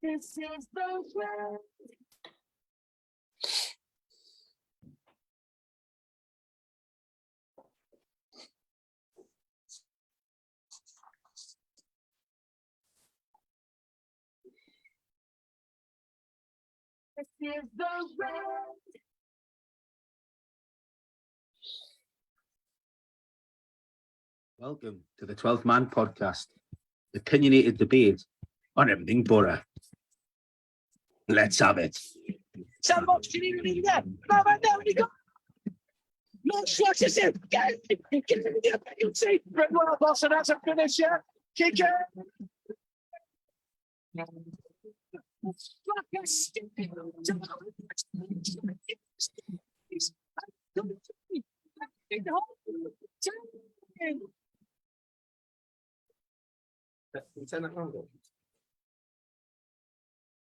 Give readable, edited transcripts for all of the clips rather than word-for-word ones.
This is the way. This is the way. Welcome to the 12th Man podcast, opinionated debate on everything Borough. Let's have it. Sandbox, do you need that? No, there we go. No structures in. Get it. You'll see. Red Wild Boston has a finisher. Kicker.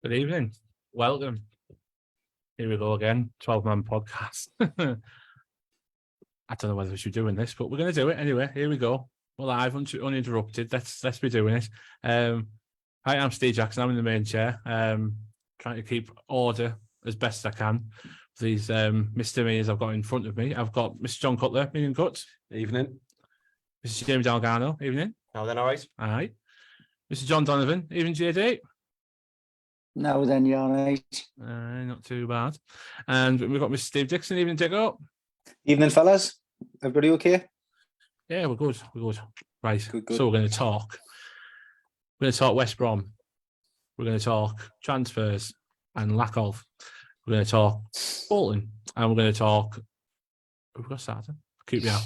Good evening. Welcome. Here we go again. 12-man podcast. I don't know whether we should be doing this, but we're going to do it anyway. Here we go. We're live, uninterrupted. Let's be doing it. Hi, I'm Steve Jackson. I'm in the main chair. Trying to keep order as best I can. These misdemeanors I've got in front of me. I've got Mr. John Cutler, Minion Cut. Evening. Mr. James Delgado. Evening. Now then, all right. All right. Mr. John Donovan. Evening, JD. No, then you're right. Not too bad. And we've got Mr. Steve Dixon. Evening, Dicko. Evening, fellas. Everybody okay? Yeah, we're good. Right. Good. So we're going to talk. We're going to talk West Brom. We're going to talk transfers and lack of. We're going to talk Bolton. And we're going to talk... We've got started. QPR.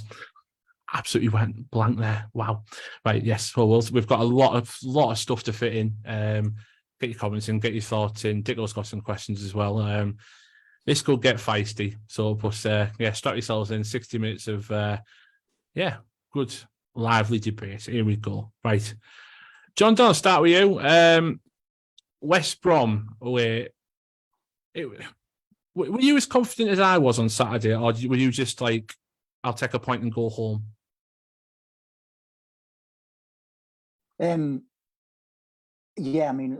Absolutely went blank there. Wow. Right, yes. Well, we've got a lot of stuff to fit in. Get your comments in, get your thoughts in. Dicko's got some questions as well. This could get feisty. So, but strap yourselves in. 60 minutes of, good, lively debate. Here we go. Right. John, I'll start with you. West Brom away. Were you as confident as I was on Saturday, or were you just like, I'll take a point and go home? Yeah, I mean,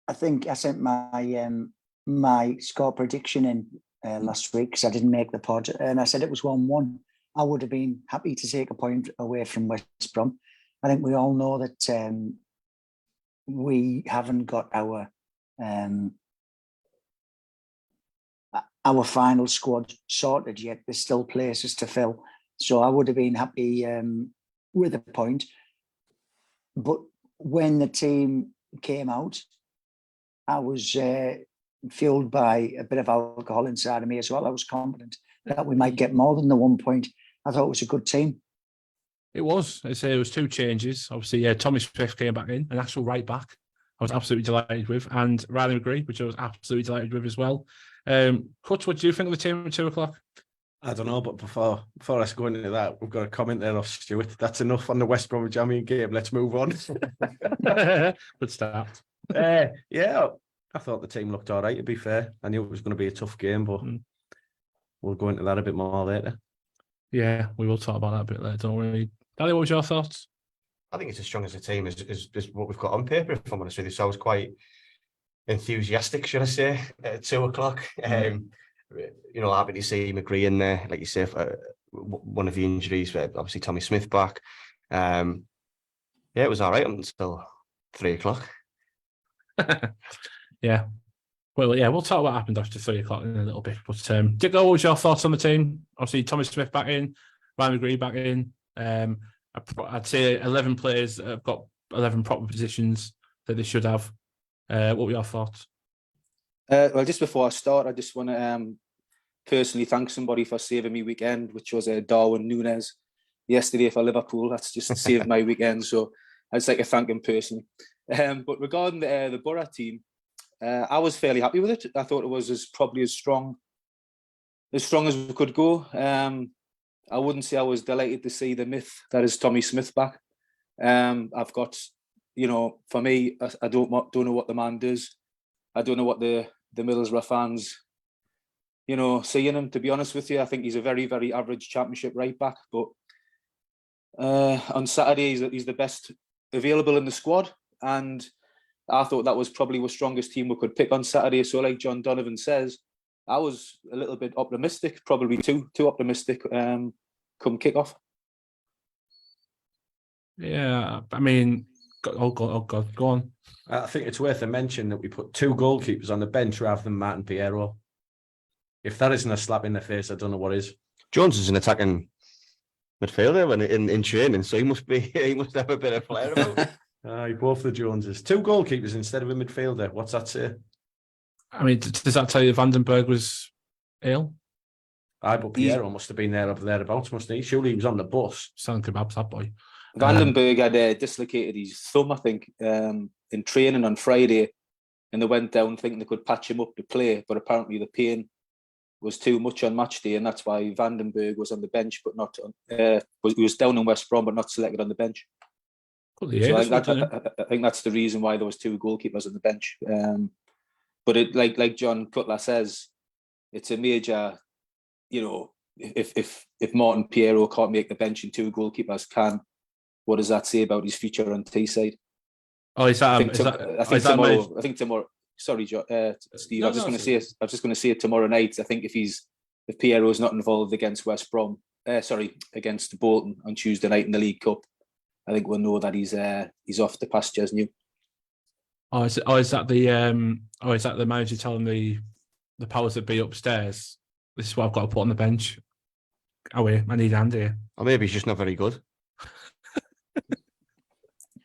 I think I sent my score prediction in last week because I didn't make the pod, and I said it was 1-1. I would have been happy to take a point away from West Brom. I think we all know that we haven't got our final squad sorted yet. There's still places to fill, so I would have been happy with a point. But when the team came out, I was fueled by a bit of alcohol inside of me as well. I was confident that we might get more than the 1 point. I thought it was a good team. It was. I say it was two changes. Obviously, Tommy Smith came back in, an actual right back. I was absolutely delighted with, and Riley McGree, which I was absolutely delighted with as well. Kutch, what do you think of the team at 2 o'clock? I don't know, but before us going into that, we've got a comment there off Stuart. That's enough on the West Bromwich Albion game. Let's move on. Good start. Yeah, I thought the team looked all right, to be fair. I knew it was going to be a tough game, but we'll go into that a bit more later. Yeah, we will talk about that a bit later, don't we? Daddy, what was your thoughts? I think it's as strong as a team as what we've got on paper, if I'm honest with you. So I was quite enthusiastic, should I say, at 2 o'clock. Happy to see McGree in there, like you say, one of the injuries, obviously Tommy Smith back. It was all right until 3 o'clock. Yeah. Well, yeah, we'll talk about what happened after 3 o'clock in a little bit. But Dick, what was your thoughts on the team? Obviously, Tommy Smith back in, Ryan McGree back in. I'd say 11 players that have got 11 proper positions that they should have. What were your thoughts? Well, just before I start, I just want to personally thank somebody for saving me weekend, which was Darwin Núñez yesterday for Liverpool. That's just saved my weekend, so I'd just like to thank him personally. But regarding the Borough team, I was fairly happy with it. I thought it was probably as strong as we could go. I wouldn't say I was delighted to see the myth that is Tommy Smith back. I've got, for me, I don't know what the man does. I don't know what the Middlesbrough fans, seeing him. To be honest with you, I think he's a very, very average Championship right back. But on Saturday, he's the best available in the squad, and I thought that was probably the strongest team we could pick on Saturday. So, like John Donovan says, I was a little bit optimistic, probably too optimistic. Come kickoff. Yeah, I mean, go on. I think it's worth a mention that we put 2 goalkeepers on the bench rather than Martin Piero. If that isn't a slap in the face, I don't know what is. Jones is an attacking midfielder when in training, so he must have a bit of flair about him. Both the Joneses. 2 goalkeepers instead of a midfielder. What's that say? I mean, does that tell you Vandenberg was ill? But Piero must have been there or thereabouts, mustn't he? Surely he was on the bus. Selling kebabs, that boy. Vandenberg had dislocated his thumb, I think, in training on Friday, and they went down thinking they could patch him up to play, but apparently the pain was too much on match day, and that's why Vandenberg was on the bench, but not he was down in West Brom, but not selected on the bench. So I think that's the reason why there was 2 goalkeepers on the bench. But it, like John Cutler says, it's a major, if Martin Piero can't make the bench and 2 goalkeepers can, what does that say about his future on Teesside? Oh, is that? I think tomorrow. Sorry, Steve. I was just going to say tomorrow night. I think if Piero is not involved against West Brom, against Bolton on Tuesday night in the League Cup, I think we'll know that he's off the pastures new. Is that the manager telling the powers that be upstairs, this is what I've got to put on the bench? I need Andy here. Or maybe he's just not very good.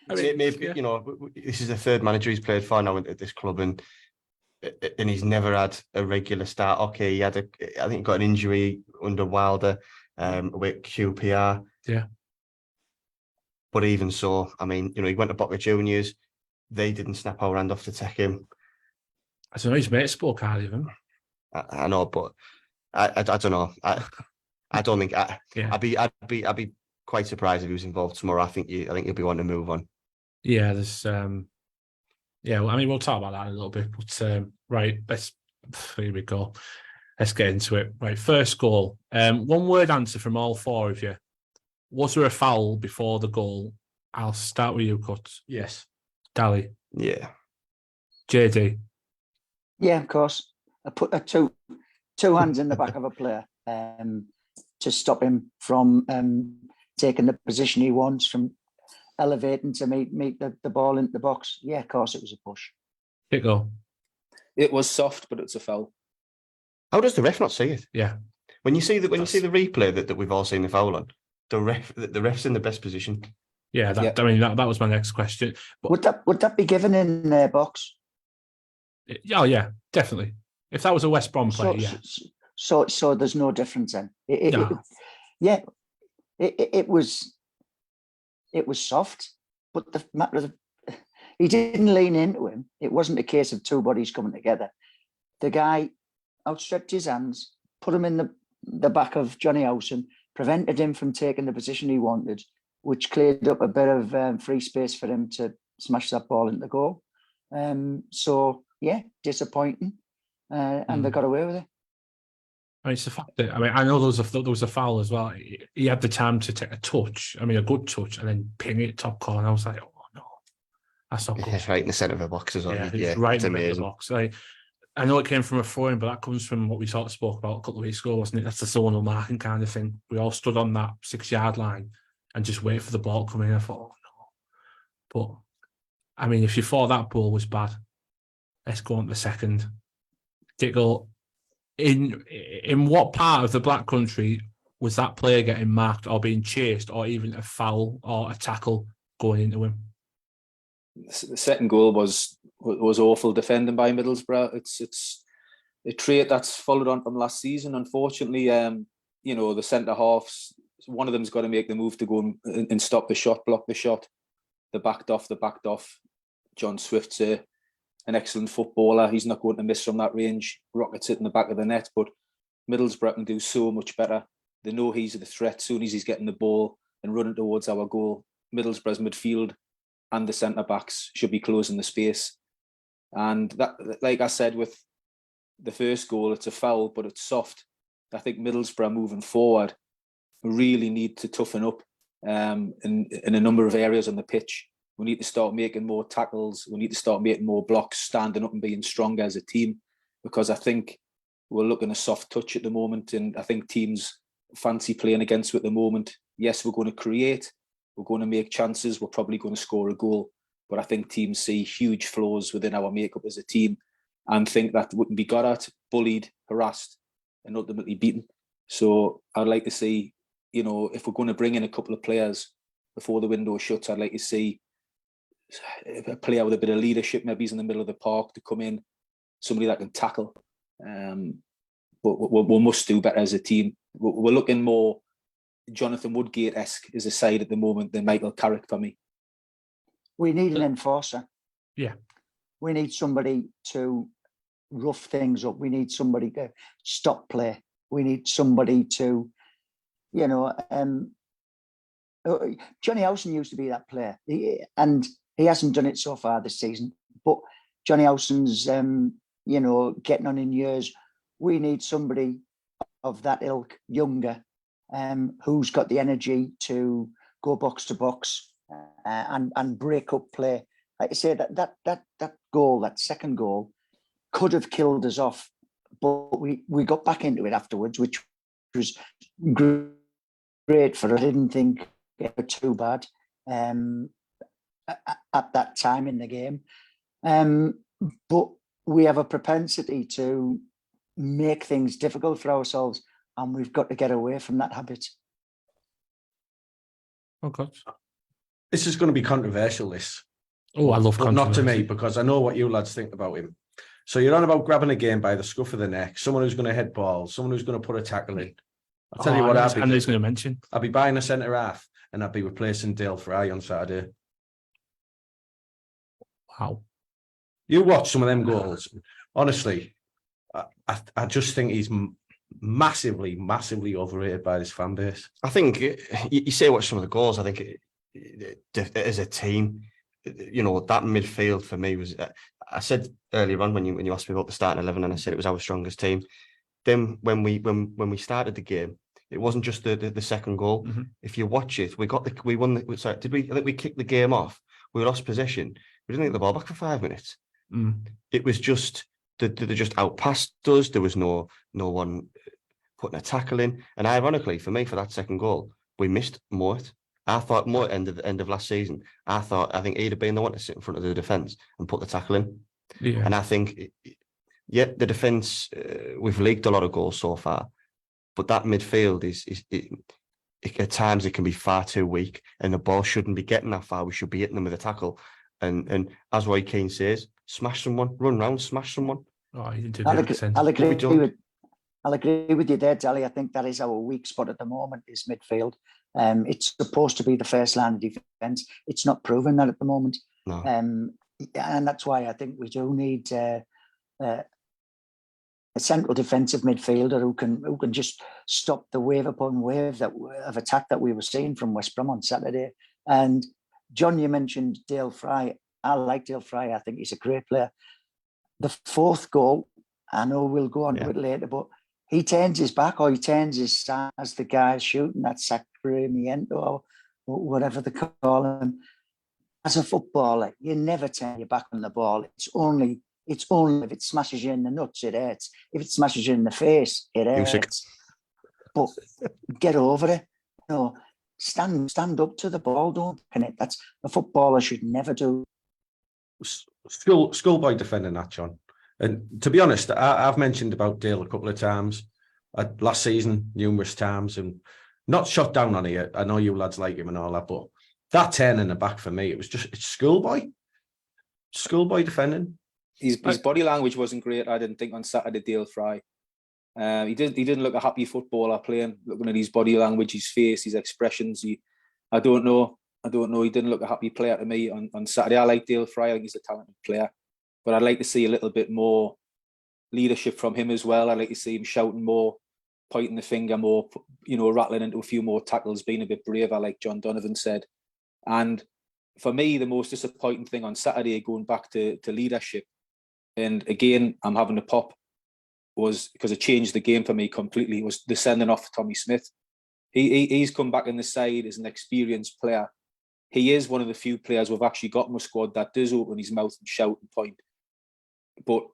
Maybe this is the 3rd manager he's played for now at this club, and he's never had a regular start. Okay, I think he got an injury under Wilder with QPR. Yeah. But even so, I mean, he went to Boca Juniors. They didn't snap our hand off to take him. I don't know. His mate spoke highly of him. I know, but I don't know. I don't think. I'd be quite surprised if he was involved tomorrow. I think he'll be wanting to move on. Yeah, there's well, I mean, we'll talk about that in a little bit. But right, here we go. Let's get into it. Right, first goal. 1 word answer from all 4 of you. Was there a foul before the goal? I'll start with you, Cut. Yes. Dally. Yeah. JD. Yeah, of course. I put two hands in the back of a player to stop him from taking the position he wants, from elevating to meet the ball into the box. Yeah, of course it was a push. Go. It was soft, but it's a foul. How does the ref not see it? Yeah. When you see the replay that we've all seen the foul on, the ref's in the best position. Yeah, I mean that was my next question. But would that be given in their box? Oh yeah, definitely. If that was a West Brom player, yeah. So there's no difference then. It was soft, but the matter of he didn't lean into him. It wasn't a case of 2 bodies coming together. The guy outstretched his hands, put him in the back of Johnny Howson, prevented him from taking the position he wanted, which cleared up a bit of free space for him to smash that ball into goal. So yeah, disappointing, and they got away with it. I mean, it's the fact that I know there was a foul as well. He had the time to take a touch. I mean, a good touch, and then ping it top corner. I was like, oh no, that's not good. It's right in the centre of the box as well. Yeah, right in the box. I know it came from a throw-in, but that comes from what we sort of spoke about a couple of weeks ago, wasn't it? That's the zonal marking kind of thing. We all stood on that 6-yard line and just wait for the ball to come in. I thought, oh no. But I mean, if you thought that ball was bad, let's go on to the second. Dickel, in what part of the Black Country was that player getting marked or being chased, or even a foul or a tackle going into him? The second goal was awful defending by Middlesbrough. It's a trait that's followed on from last season. Unfortunately, the centre halves, one of them's got to make the move to go and stop the shot, block the shot. They backed off. John Swift's an excellent footballer. He's not going to miss from that range. Rockets it in the back of the net, but Middlesbrough can do so much better. They know he's the threat. As soon as he's getting the ball and running towards our goal, Middlesbrough's midfield and the centre-backs should be closing the space. And that, like I said, with the first goal, it's a foul, but it's soft. I think Middlesbrough moving forward really need to toughen up in a number of areas on the pitch. We need to start making more tackles. We need to start making more blocks, standing up and being stronger as a team, because I think we're looking a soft touch at the moment, and I think teams fancy playing against at the moment. Yes, we're going to create, we're going to make chances, we're probably going to score a goal, but I think teams see huge flaws within our makeup as a team and think that we can be got at, bullied, harassed, and ultimately beaten. So I'd like to see, if we're going to bring in a couple of players before the window shuts, I'd like to see a player with a bit of leadership, maybe he's in the middle of the park, to come in, somebody that can tackle. But we must do better as a team. We're looking more Jonathan Woodgate-esque as a side at the moment than Michael Carrick for me. We need an enforcer. Yeah. We need somebody to rough things up. We need somebody to stop play. We need somebody to, Johnny Howson used to be that player, and he hasn't done it so far this season. But Johnny Howson's, getting on in years. We need somebody of that ilk, younger, who's got the energy to go box to box and break up play. Like I say, that goal, that second goal, could have killed us off, but we got back into it afterwards, which was great for us. I didn't think it was too bad at that time in the game. But we have a propensity to make things difficult for ourselves, and we've got to get away from that habit. Okay. This is going to be controversial, this. Oh, I love but not to controversy. me, because I know what you lads think about him. So you're on about grabbing a game by the scruff of the neck, someone who's going to head balls, someone who's going to put a tackle in. I'll tell you what, I know he's going to mention. I'll be buying a centre half and I'll be replacing Dale Fry on Saturday. Wow. You watch some of them goals. Honestly, I just think he's massively, massively overrated by this fan base. I think you say watch some of the goals. I think as a team, that midfield for me was. I said earlier on when you asked me about the starting 11, and I said it was our strongest team. Then when we started the game, it wasn't just the second goal. Mm-hmm. If you watch it, we won. Sorry, did we? I think we kicked the game off. We lost possession. We didn't get the ball back for 5 minutes. Mm. It was just they just outpassed us. There was no one putting a tackle in. And ironically, for me, for that second goal, we missed Mort. I thought Mort end of last season. I think he'd have been the one to sit in front of the defence and put the tackle in. Yeah. And I think, the defence, we've leaked a lot of goals so far, but that midfield is at times it can be far too weak, and the ball shouldn't be getting that far. We should be hitting them with a tackle. And as Roy Keane says, smash someone, run round, smash someone. Oh, he did I'll agree. agree with you there, Dally. I think that is our weak spot at the moment, is midfield. It's supposed to be the first line of defence. It's not proven that at the moment. No. And that's why I think we do need a central defensive midfielder who can just stop the wave upon wave of attack that we were seeing from West Brom on Saturday. And John, you mentioned Dale Fry. I like Dale Fry. I think he's a great player. The fourth goal, I know we'll go on to it later, but he turns his back, or he turns his side as the guy's shooting that sacramento or whatever they call him. As a footballer, you never turn your back on the ball. It's only if it smashes you in the nuts, it hurts. If it smashes you in the face, it hurts. But get over it. Stand up to the ball, don't connect. That's a footballer should never do. Schoolboy defending that, John. And to be honest, I've mentioned about Dale a couple of times last season, numerous times, and not shot down on it. I know you lads like him and all that, but that 10 in the back for me, it's schoolboy defending. His body language wasn't great, I didn't think, on Saturday, Dale Fry. He didn't look a happy footballer playing, looking at his body language, his face, his expressions. I don't know. He didn't look a happy player to me on Saturday. I like Dale Fry. I think he's a talented player. But I'd like to see a little bit more leadership from him as well. I'd like to see him shouting more, pointing the finger more, rattling into a few more tackles, being a bit braver, like John Donovan said. And for me, the most disappointing thing on Saturday, going back to leadership, and again, I'm having a pop, was because it changed the game for me completely, was the sending off Tommy Smith. He's come back in the side as an experienced player. he is one of the few players we've actually got in the squad that does open his mouth and shout and point. But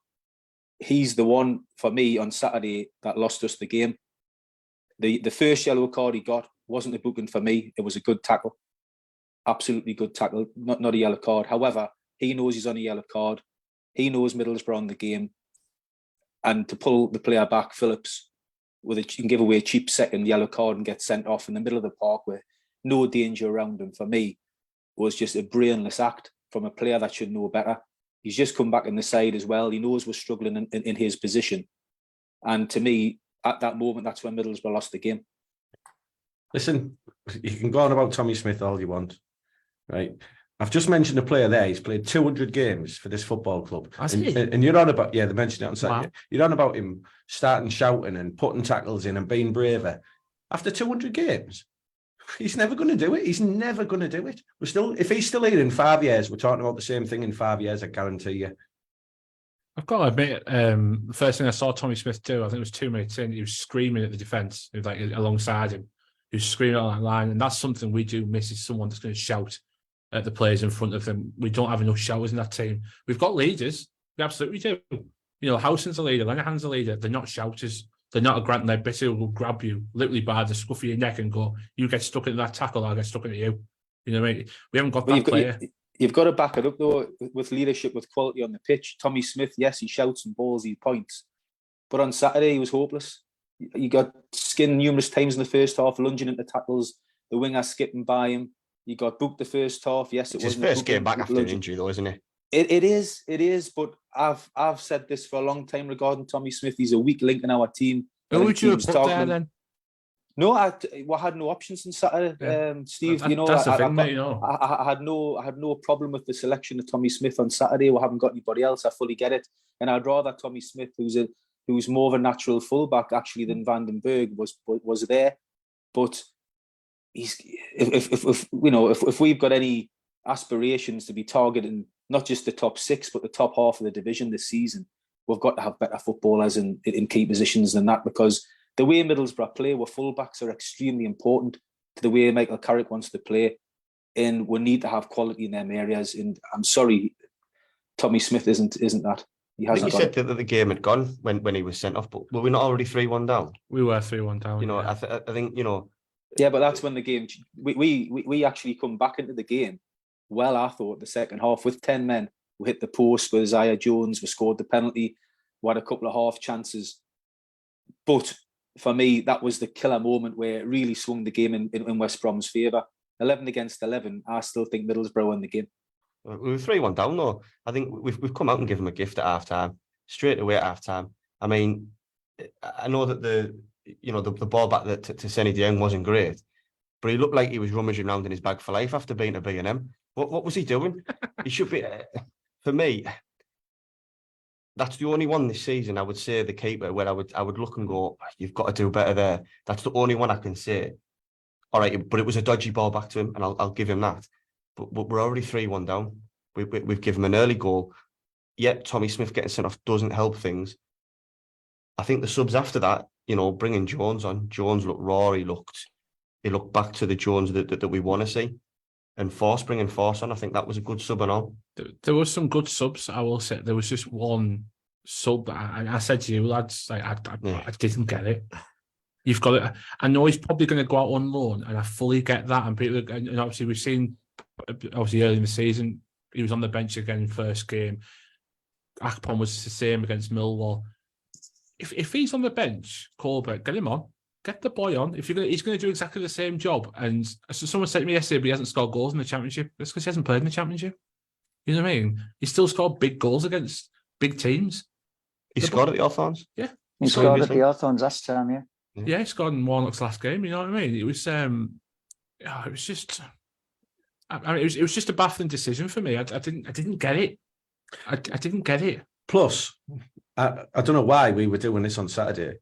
he's the one for me on Saturday that lost us the game. The first yellow card he got wasn't a booking for me. It was a good tackle. Absolutely good tackle, not a yellow card. However, he knows he's on a yellow card. He knows Middlesbrough on the game. And to pull the player back, Phillips, can give away a cheap second yellow card and get sent off in the middle of the park with no danger around him, for me, was just a brainless act from a player that should know better. He's just come back in the side as well. He knows we're struggling in his position. And to me, at that moment, that's when Middlesbrough lost the game. Listen, you can go on about Tommy Smith all you want, right? I've just mentioned a player there. He's played 200 games for this football club. And you're on about, they mentioned it on Saturday. Wow. You're on about him starting shouting and putting tackles in and being braver. After 200 games, he's never going to do it. He's never going to do it. If he's still here in 5 years, we're talking about the same thing in 5 years, I guarantee you. I've got to admit, the first thing I saw Tommy Smith do, I think it was 2 minutes in, he was screaming at the defence, like alongside him. He was screaming on that line, and that's something we do miss, is someone that's going to shout at the players in front of them. We don't have enough shouters in that team. We've got leaders. We absolutely do. Howson's a leader, Lenahan's a leader. They're not shouters. They're not a Grant Ledbetter who will grab you literally by the scruff of your neck and go, you get stuck into that tackle, I'll get stuck into you. You know what I mean? We haven't got that player. You've got to back it up, though, with leadership, with quality on the pitch. Tommy Smith, yes, he shouts and balls, he points. But on Saturday, he was hopeless. He got skinned numerous times in the first half, lunging into tackles, the winger skipping by him. He got booked the first half. Yes, it's his first game back after an injury, though, isn't it? It is. But I've said this for a long time regarding Tommy Smith. He's a weak link in our team. Who would you have put there then? No, I had no options on Saturday, Steve. That's the thing, mate. I had no problem with the selection of Tommy Smith on Saturday. We haven't got anybody else. I fully get it, and I'd rather Tommy Smith, who's more of a natural fullback actually than Vandenberg was there. But if we've got any aspirations to be targeting not just the top six but the top half of the division this season, we've got to have better footballers in key positions than that, because the way Middlesbrough play, where fullbacks are extremely important to the way Michael Carrick wants to play, and we need to have quality in them areas. And I'm sorry, Tommy Smith isn't that. He hasn't. You said that the game had gone when he was sent off, but were we not already 3-1 down? We were 3-1 down. I think Yeah, but that's when the game. We actually come back into the game. Well, I thought the second half with 10 men, we hit the post with Isaiah Jones. We scored the penalty. We had a couple of half chances, but for me, that was the killer moment where it really swung the game in West Brom's favour. 11 against 11. I still think Middlesbrough won the game. We were 3-1 down though. I think we've come out and given him a gift at half time, straight away at half time. I mean, I know that the ball back to Senny de Jong wasn't great, but he looked like he was rummaging around in his bag for life after being at B&M. What was he doing? He should be. For me, that's the only one this season, I would say, the keeper, where I would look and go, you've got to do better there. That's the only one I can say. All right, but it was a dodgy ball back to him, and I'll give him that. But we're already 3-1 down. We've given him an early goal. Yet Tommy Smith getting sent off doesn't help things. I think the subs after that, bringing Jones on. Jones looked raw. He looked back to the Jones that we want to see. And bringing Force on, I think that was a good sub and all. There was some good subs, I will say. There was just one sub that I said to you, lads, like, I didn't get it. You've got it. I know he's probably going to go out on loan, and I fully get that. And obviously we've seen, early in the season, he was on the bench again first game. Akpom was the same against Millwall. If he's on the bench, Colbert, get him on. Get the boy on. He's going to do exactly the same job. And so someone said to me yesterday, but he hasn't scored goals in the Championship. That's because he hasn't played in the Championship. You know what I mean? He still scored big goals against big teams. He scored at the Hawthorns? Yeah. He scored at the Hawthorns last time, yeah. Yeah, he scored in Warnock's last game. You know what I mean? It was just. It was just a baffling decision for me. I didn't get it. I didn't get it. Plus, I don't know why we were doing this on Saturday.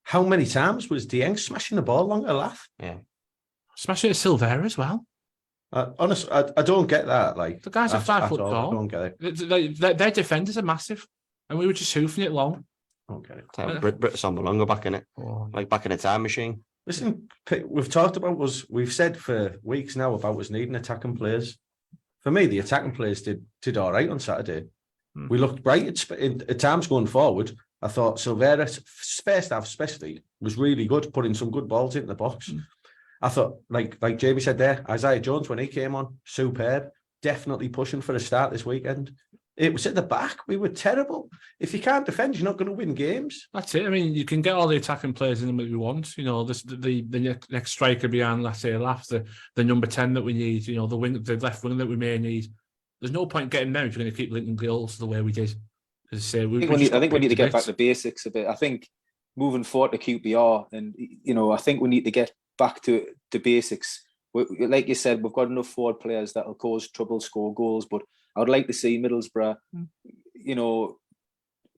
How many times was de Jong smashing the ball along a laugh? Yeah. Smashing at Silvera as well. Honestly, I don't get that. Like, the guy's a 5 foot tall. I don't get it. Their defenders are massive, and we were just hoofing it long. I don't get it. Brits on the longer back in it, like back in a time machine. Listen, we've talked about we've said for weeks now about us needing attacking players. For me, the attacking players did all right on Saturday. We looked bright at times going forward. I thought Silvera's first half especially was really good, putting some good balls into the box. I thought, like Jamie said there, Isaiah Jones, when he came on, superb. Definitely pushing for a start this weekend. It was at the back. We were terrible. If you can't defend, you're not going to win games. That's it. I mean, you can get all the attacking players in them that we want. You know, the next striker behind, let's say, the number 10 that we need. You know, the left winger that we may need. There's no point getting them if you're going to keep linking goals the way we did. As I say, I think we need to get back to basics a bit. I think moving forward to QPR, and you know, I think we need to get back to basics. Like you said, we've got enough forward players that will cause trouble, score goals, but I would like to see Middlesbrough, you know,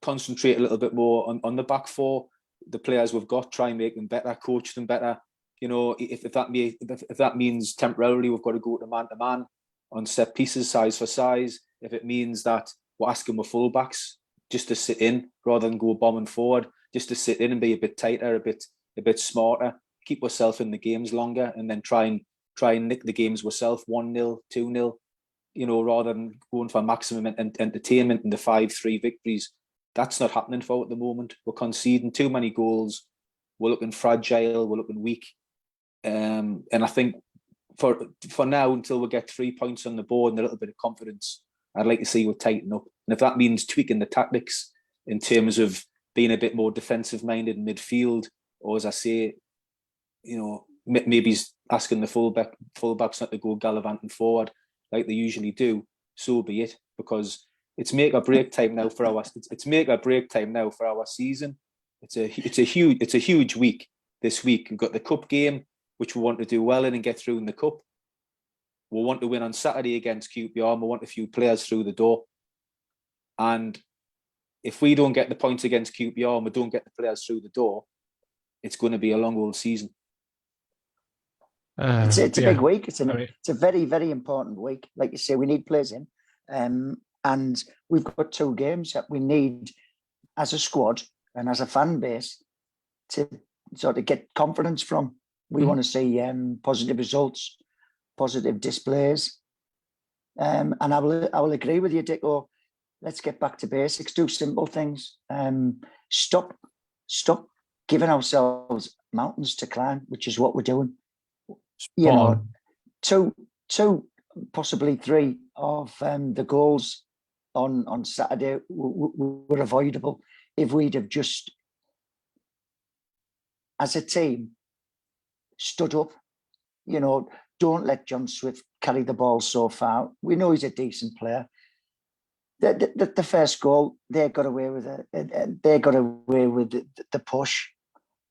concentrate a little bit more on the back four. The players we've got, try and make them better, coach them better. You know, if that means temporarily we've got to go to man on set pieces, size for size. If it means that we're asking the fullbacks just to sit in rather than go bombing forward, just to sit in and be a bit tighter, a bit smarter, keep ourselves in the games longer, and then try and nick the games ourselves 1-0, 2-0. You know, rather than going for maximum entertainment in the 5-3 victories. That's not happening for at the moment. We're conceding too many goals. We're looking fragile. We're looking weak. And I think for now, until we get 3 points on the board and a little bit of confidence, I'd like to see we tighten up. And if that means tweaking the tactics in terms of being a bit more defensive-minded in midfield, or as I say, you know, maybe asking the fullbacks not to go gallivanting forward like they usually do, so be it, because it's make or break time now for our season. It's a huge week this week. We've got the cup game, which we want to do well in and get through in the cup. We want to win on Saturday against QPR, and we want a few players through the door. And if we don't get the points against QPR and we don't get the players through the door, it's going to be a long old season. It's a big week. It's a very, very important week. Like you say, we need players in. And we've got 2 games that we need as a squad and as a fan base to sort of get confidence from. We want to see positive results, positive displays. And I will agree with you, Dicko. Let's get back to basics, do simple things. Stop giving ourselves mountains to climb, which is what we're doing. You know, two, possibly 3 of the goals on Saturday were avoidable if we'd have just, as a team, stood up. You know, don't let John Swift carry the ball so far. We know he's a decent player. The first goal, they got away with it. They got away with the push.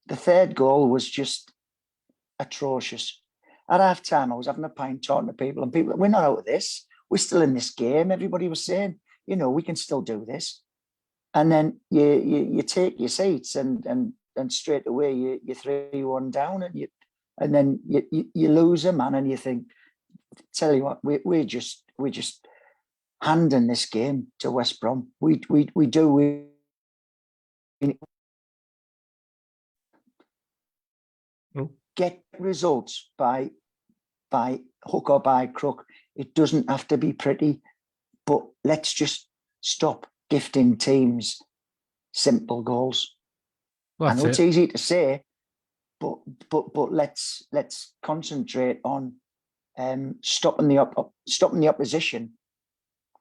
The third goal was just atrocious. At half time, I was having a pint talking to people, and people, we're not out of this. We're still in this game. Everybody was saying, you know, we can still do this. And then you take your seats, and straight away you 3-1 down, and then you lose a man, and you think, tell you what, we're just handing this game to West Brom. We do. Get results by hook or by crook. It doesn't have to be pretty, but let's just stop gifting teams simple goals. Well, I know it's easy to say, but let's concentrate on stopping the opposition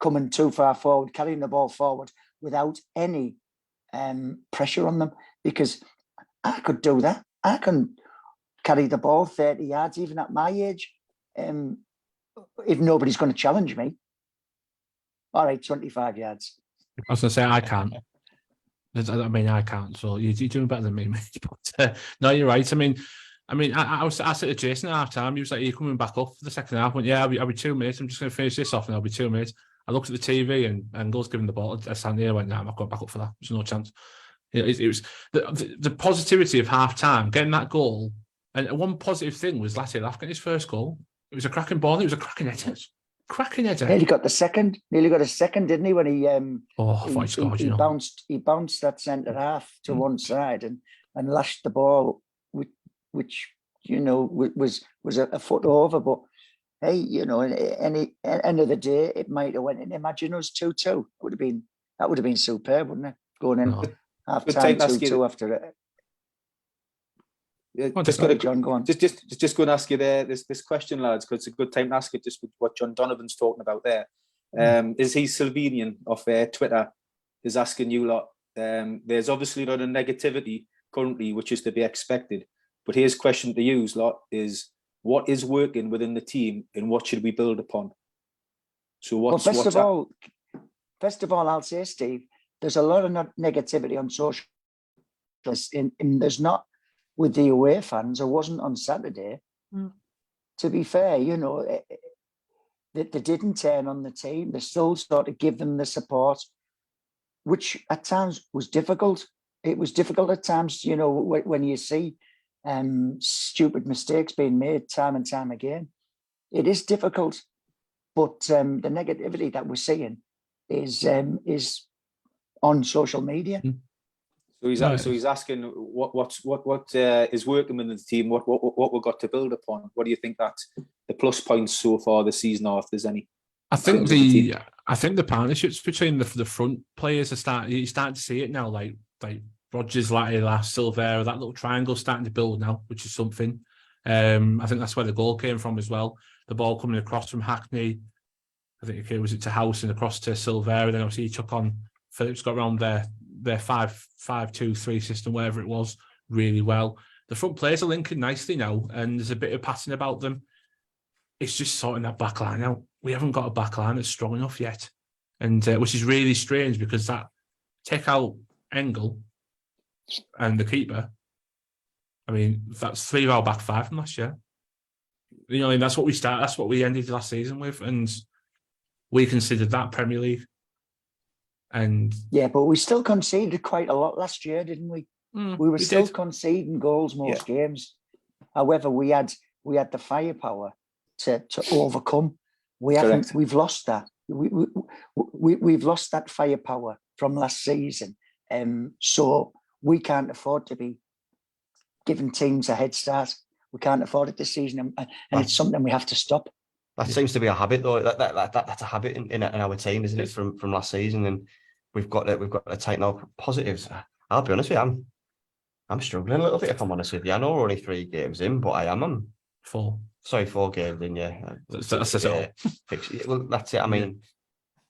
coming too far forward, carrying the ball forward without any pressure on them. Because I could do that. I can carry the ball 30 yards, even at my age, if nobody's going to challenge me. All right, 25 yards. I was going to say, I can't. I mean, I can't. So you're doing better than me, mate. But no, you're right. I mean, I said to Jason at half time, he was like, "Are you coming back up for the second half?" I went, "Yeah, I'll be 2 minutes. I'm just going to finish this off and I'll be 2 minutes." I looked at the TV and Goals giving the ball to Sandy. I went, "No, I'm not going back up for that. There's no chance." It was the positivity of half time, getting that goal. And one positive thing was Latte Laf getting his first goal. It was a cracking ball. It was a cracking header. Cracking header. Nearly got a second, didn't he? When he I thought he scored. He bounced that centre half to one side and lashed the ball with which was a foot over. But hey, any end of the day, it might have went in. Imagine us 2-2. That would have been superb, wouldn't it? Going in half time 2-2 after it. Just Sorry, John, go on. Just going to ask you there this question, lads, because it's a good time to ask it. Just with what John Donovan's talking about there. Is he Sylvanian of Twitter is asking you lot. There's obviously a lot of negativity currently, which is to be expected. But his question to you lot is: what is working within the team, and what should we build upon? So first of all, I'll say, Steve, there's a lot of negativity on social. And there's not with the away fans. There wasn't on Saturday. To be fair, they didn't turn on the team. They still sort of give them the support, which at times was difficult. It was difficult at times, when you see stupid mistakes being made time and time again. It is difficult, but the negativity that we're seeing is on social media. So he's asking what is working within the team, what we've got to build upon. What do you think that the plus points so far this season are, if there's any? I think the partnerships between the front players are you're starting to see it now, like Rodgers, Latilla, Silvera, that little triangle starting to build now, which is something. I think that's where the goal came from as well. The ball coming across from Hackney, I think it was to House and across to Silvera. Then obviously he took on Phillips, got around their 5-2-3 system, whatever it was, really well. The front players are linking nicely now, and there's a bit of passing about them. It's just sorting that back line out. We haven't got a back line that's strong enough yet, and which is really strange because that take out Engel and the keeper. I mean, that's 3 of our back 5 from last year. And that's what we started. That's what we ended last season with, and we considered that Premier League. And yeah, but we still conceded quite a lot last year, didn't we? We were still conceding goals most games. However, we had the firepower to overcome. We've lost that. We've lost that firepower from last season. So we can't afford to be giving teams a head start. We can't afford it this season, and it's something we have to stop. That seems to be a habit, though. That's a habit in our team, isn't it? From last season, and we've got to tighten up positives. I'll be honest with you, I'm struggling a little bit, if I'm honest with you. I know we're only 3 games in, but I am. I'm 4. Sorry, 4 games in. Yeah, that's it. Well, that's it. I mean,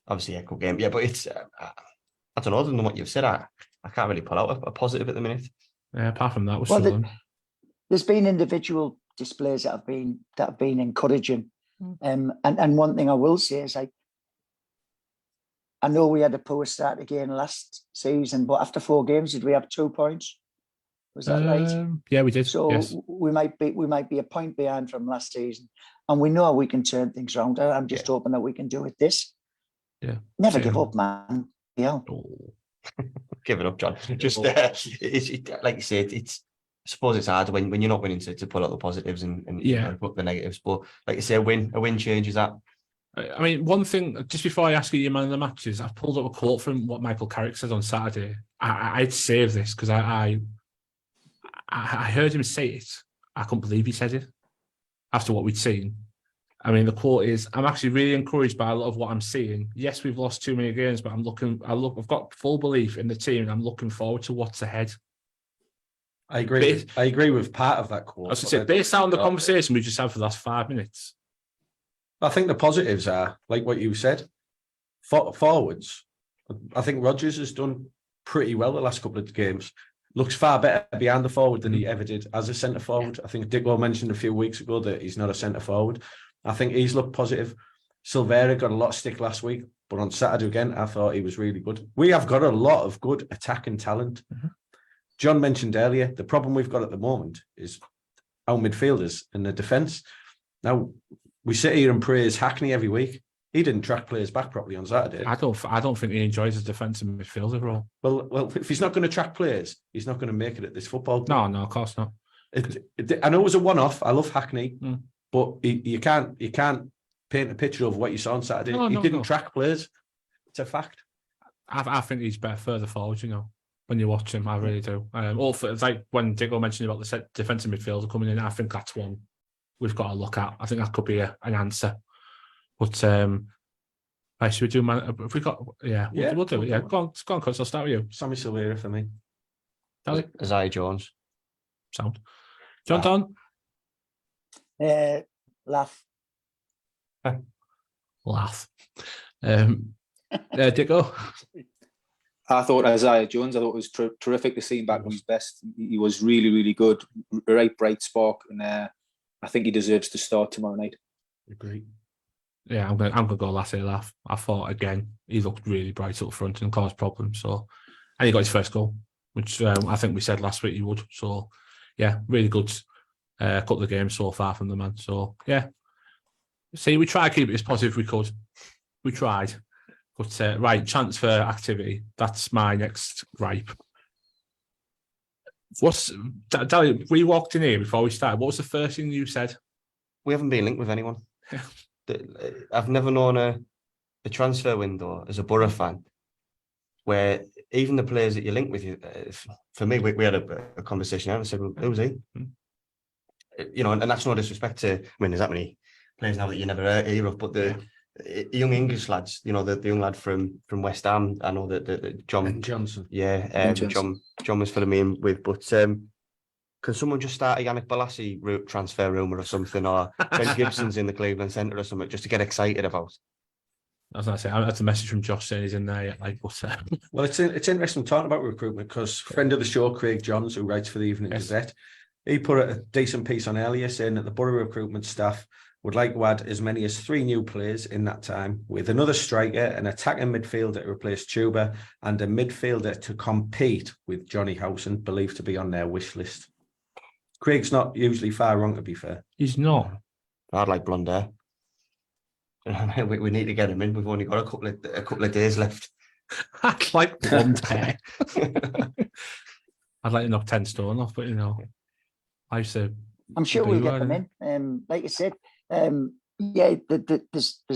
obviously a good game. Yeah, but it's I don't know. Other than what you've said, I can't really pull out a positive at the minute. Yeah, apart from that, we're struggling. There's been individual displays that have been encouraging. And one thing I will say is, I know we had a poor start again last season, but after 4 games, did we have 2 points? Was that right? Yeah, we did. So yes. we might be a point behind from last season, and we know we can turn things around. I'm just hoping that we can do it this. Yeah. Never give up, man. Yeah. Oh. Give it up, John. Just like you said, it's. I suppose it's hard when you're not winning to pull out the positives and put the negatives. But like you say, a win changes that. I mean, one thing, just before I ask you your man of the matches, I've pulled up a quote from what Michael Carrick said on Saturday. I'd save this because I heard him say it. I couldn't believe he said it after what we'd seen. I mean, the quote is, "I'm actually really encouraged by a lot of what I'm seeing. Yes, we've lost too many games, but I've got full belief in the team, and I'm looking forward to what's ahead." I agree. I agree with part of that quote. I was going to say, based on the conversation we just had for the last 5 minutes, I think the positives are like what you said. Forwards, I think Rodgers has done pretty well the last couple of games. Looks far better behind the forward than he ever did as a centre forward. I think Dicko mentioned a few weeks ago that he's not a centre forward. I think he's looked positive. Silvera got a lot of stick last week, but on Saturday again, I thought he was really good. We have got a lot of good attacking talent. John mentioned earlier, the problem we've got at the moment is our midfielders and the defence. Now, we sit here and praise Hackney every week. He didn't track players back properly on Saturday. I don't think he enjoys his defensive midfielder role. Well, if he's not going to track players, he's not going to make it at this football club. No, of course not. I know it was a one-off. I love Hackney, but you can't paint a picture of what you saw on Saturday. He didn't track players. It's a fact. I think he's better further forward, when you watch him. I really do. Also, it's like when Diggo mentioned about the defensive midfielder coming in, I think that's one we've got to look at. I think that could be an answer. But right, should we do man? If we got, we'll do it. Yeah, go on, Chris. I'll start with you. Sammy Silvera for me. Isaiah Jones. Sound. John Don. Laugh. Laugh. Diggo. I thought Isaiah Jones, I thought it was terrific to see him back on his best. He was really, really good. Right bright spark. And I think he deserves to start tomorrow night. Agree. Yeah, I'm gonna go Laugh. I thought again he looked really bright up front and caused problems. So, and he got his first goal, which I think we said last week he would. So, yeah, really good couple of games so far from the man. So, yeah, see, we tried to keep it as positive we could. We tried, but right, transfer activity. That's my next gripe. Dally, we walked in here before we started. What was the first thing you said? We haven't been linked with anyone. I've never known a transfer window as a Borough fan where even the players that you link with, for me, we had a conversation and I said, well, who's he? You know, and that's no disrespect to, I mean, there's that many players now that you never hear of, but the young English lads, you know, the young lad from West Ham, I know that John Johnson. Yeah, John was filling me in with, but can someone just start a Yannick Bolasie transfer rumour or something, or Ben Gibson's in the Cleveland Centre or something, just to get excited about? I was going to say, that's a message from Josh saying he's in there. Well, it's interesting talking about recruitment because friend of the show, Craig Johns, who writes for the Evening Gazette, he put a decent piece on earlier saying that the Borough recruitment staff would like to add as many as 3 new players in that time, with another striker, an attacking midfielder to replace Tuba, and a midfielder to compete with Johnny Howson, believed to be on their wish list. Craig's not usually far wrong, to be fair. He's not. I'd like blonde hair. We need to get him in. We've only got a couple of days left. I'd like blonde hair. I'd like to knock 10 stone off, but you know, I used to. I'm sure we'll get them in. Like you said, there's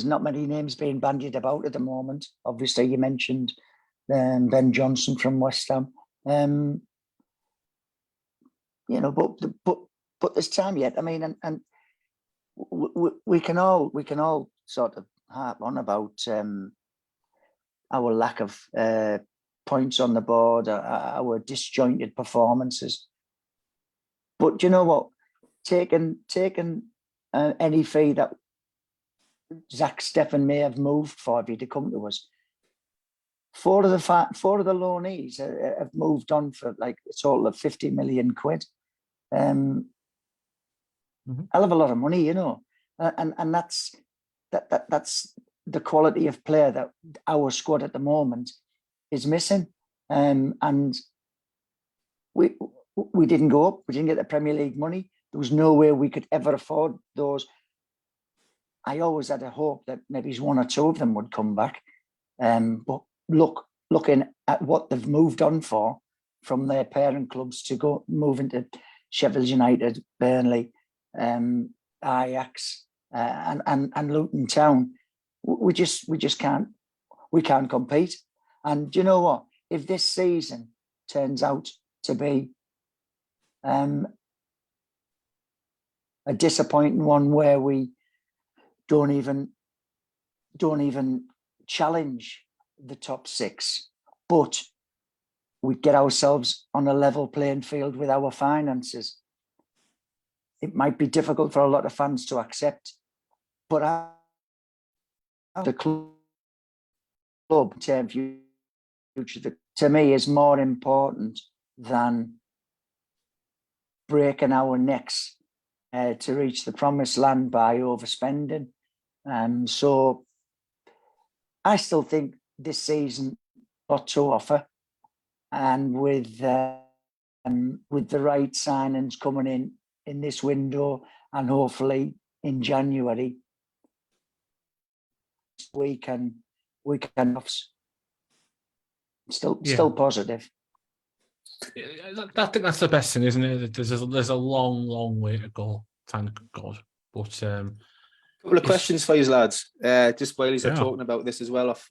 not many names being bandied about at the moment. Obviously, you mentioned Ben Johnson from West Ham. You know, but there's time yet. I mean, and we can all sort of harp on about our lack of points on the board, our disjointed performances. But you know what? Taking any fee that Zach Steffen may have moved for if he'd to come to us. 4 of the loanees have moved on for like a total of 50 million quid. Hell of a lot of money, you know, and that's the quality of player that our squad at the moment is missing. And we didn't go up. We didn't get the Premier League money. There was no way we could ever afford those. I always had a hope that maybe 1 or 2 of them would come back. But looking at what they've moved on for from their parent clubs to move into Sheffield United, Burnley, Ajax, and Luton Town, we just can't compete. And you know what? If this season turns out to be a disappointing one where we don't even challenge the top 6, but we get ourselves on a level playing field with our finances, it might be difficult for a lot of fans to accept. But the club term future, to me, is more important than breaking our necks to reach the promised land by overspending. So I still think this season got to offer, and with the right signings coming in this window, and hopefully in January, we can still positive. I think that's the best thing, isn't it? There's a long way to go, thank God. But couple of questions for you lads. Just while he's talking about this as well off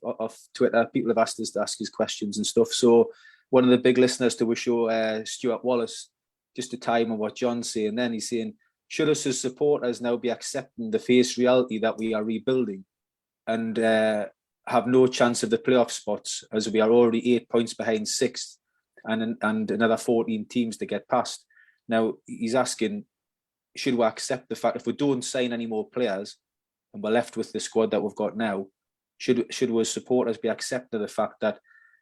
Twitter, people have asked us to ask his questions and stuff. So one of the big listeners to a show, Stuart Wallace, just to tie him on what John's saying. Then he's saying, should us as supporters now be accepting the face reality that we are rebuilding and have no chance of the playoff spots, as we are already 8 points behind sixth and another 14 teams to get past? Now, he's asking, should we accept the fact if we don't sign any more players and we're left with the squad that we've got now, should we as supporters be accepting the fact that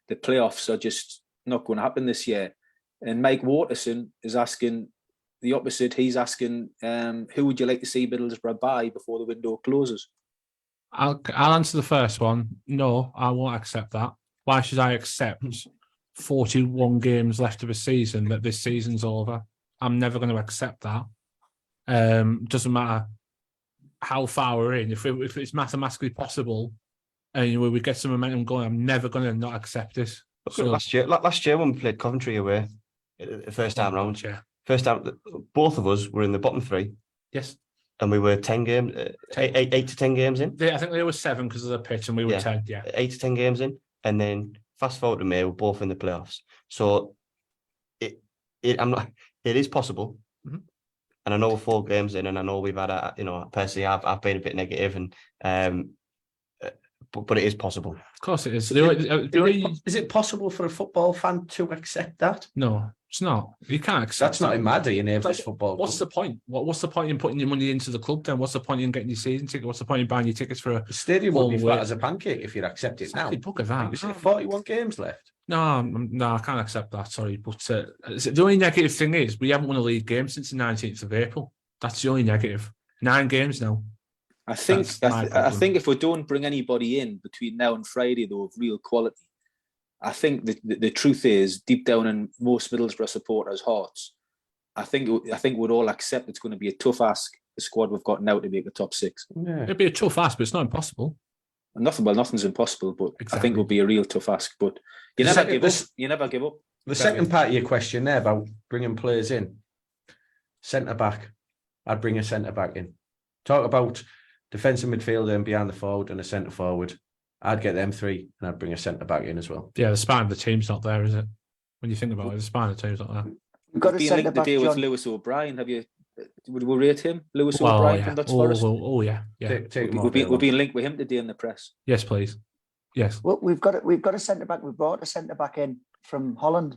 the playoffs are just not going to happen this year? And Mike Waterson is asking the opposite. He's asking, who would you like to see Middlesbrough buy before the window closes? I'll answer the first one. No, I won't accept that. Why should I accept 41 games left of a season that this season's over? I'm never going to accept that. Doesn't matter how far we're in. If it's mathematically possible and we get some momentum going, I'm never going to not accept this. Look at last year when we played Coventry away, the first time round. Yeah. First time, both of us were in the bottom three. Yes. And we were 10 games, 8 to 10 games in. I think they were 7 because of the pitch, and we were 10. Yeah, 8 to 10 games in, and then fast forward to May, we're both in the playoffs. So it is possible, and I know we're 4 games in, and I know we've had personally I've been a bit negative, and but it is possible. Of course it is. Is it possible for a football fan to accept that? No, it's not. You can't accept. That's not in my DNA of this football. What's the point? What's the point in putting your money into the club then? What's the point in getting your season ticket? What's the point in buying your tickets for the stadium? Will be flat as a pancake if you accept it now. Look at that. Is it 41 games left? No, I can't accept that. Sorry, but the only negative thing is we haven't won a league game since the 19th of April. That's the only negative. 9 games now. I think if we don't bring anybody in between now and Friday, though, of real quality, I think the truth is, deep down in most Middlesbrough supporters' hearts, I think we'd all accept it's going to be a tough ask, the squad we've got now, to make the top 6. Yeah. It'd be a tough ask, but it's not impossible. Nothing's impossible, but exactly. I think it would be a real tough ask. But you never give up. The second part of your question there about bringing players in, centre back, I'd bring a centre back in. Talk about defensive midfielder and behind the forward and a centre forward. I'd get them 3 and I'd bring a centre back in as well. Yeah, the spine of the team's not there, is it? When you think about it, the spine of the team's not there. We've got to linked the deal with Lewis O'Brien. Have you? Would we rate him, Lewis O'Brien from Dutch Forest? Yeah. We've been linked with him today in the press. Yes, please. Yes. Well, we've got a centre back. We brought a centre back in from Holland.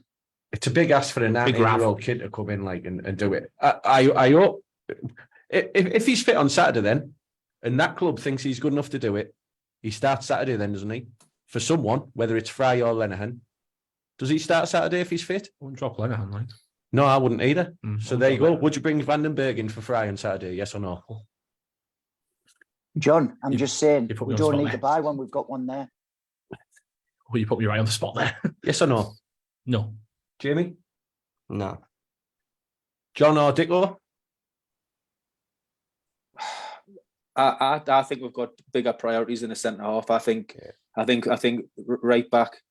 It's a big ask for a 19-year-old kid to come in and do it. I hope if he's fit on Saturday then, and that club thinks he's good enough to do it, he starts Saturday then, doesn't he? For someone, whether it's Fry or Lenihan. Does he start Saturday if he's fit? I wouldn't drop Lenihan, like. No, I wouldn't either. So there you go. Would you bring Van den Berg in for Fry on Saturday, yes or no? John, I'm just saying, we don't need to buy one. We've got one there. Well, you put me right on the spot there. Yes or no? No. Jamie? No. John or Dicko? I think we've got bigger priorities in the centre half. I think right back,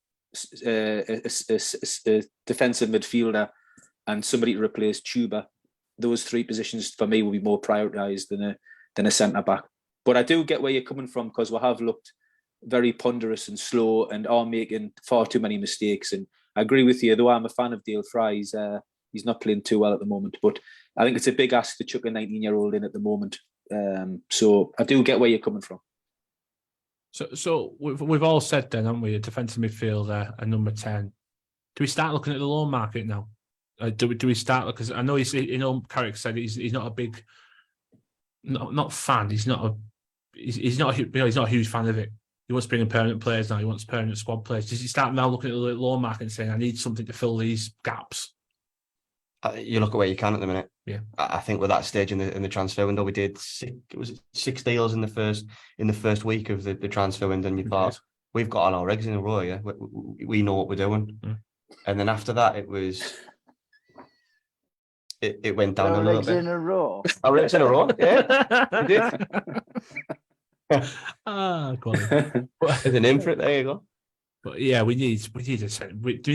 a defensive midfielder, and somebody to replace Tuba. Those 3 positions for me will be more prioritised than a centre back. But I do get where you're coming from, because we have looked very ponderous and slow and are making far too many mistakes. And I agree with you, though I'm a fan of Dale Fry, he's not playing too well at the moment. But I think it's a big ask to chuck a 19-year-old in at the moment. So I do get where you're coming from. So we've all said then, haven't we? A defensive midfielder, a number 10. Do we start looking at the loan market now? Do we start? Because I know Carrick said he's not a big, not fan. He's not a huge fan of it. He wants to bring in permanent players now. He wants permanent squad players. Does he start now looking at the loan market and saying, I need something to fill these gaps? You look at where you can at the minute. Yeah, I think we're that stage in the transfer window. We did 6 deals in the first week of the transfer window, and you thought we've got all our eggs in a row. Yeah, we know what we're doing. And then after that, it went down a little bit. In a row. Our eggs in a row. Yeah, we did. There's an in for it. There you go. But yeah, we need a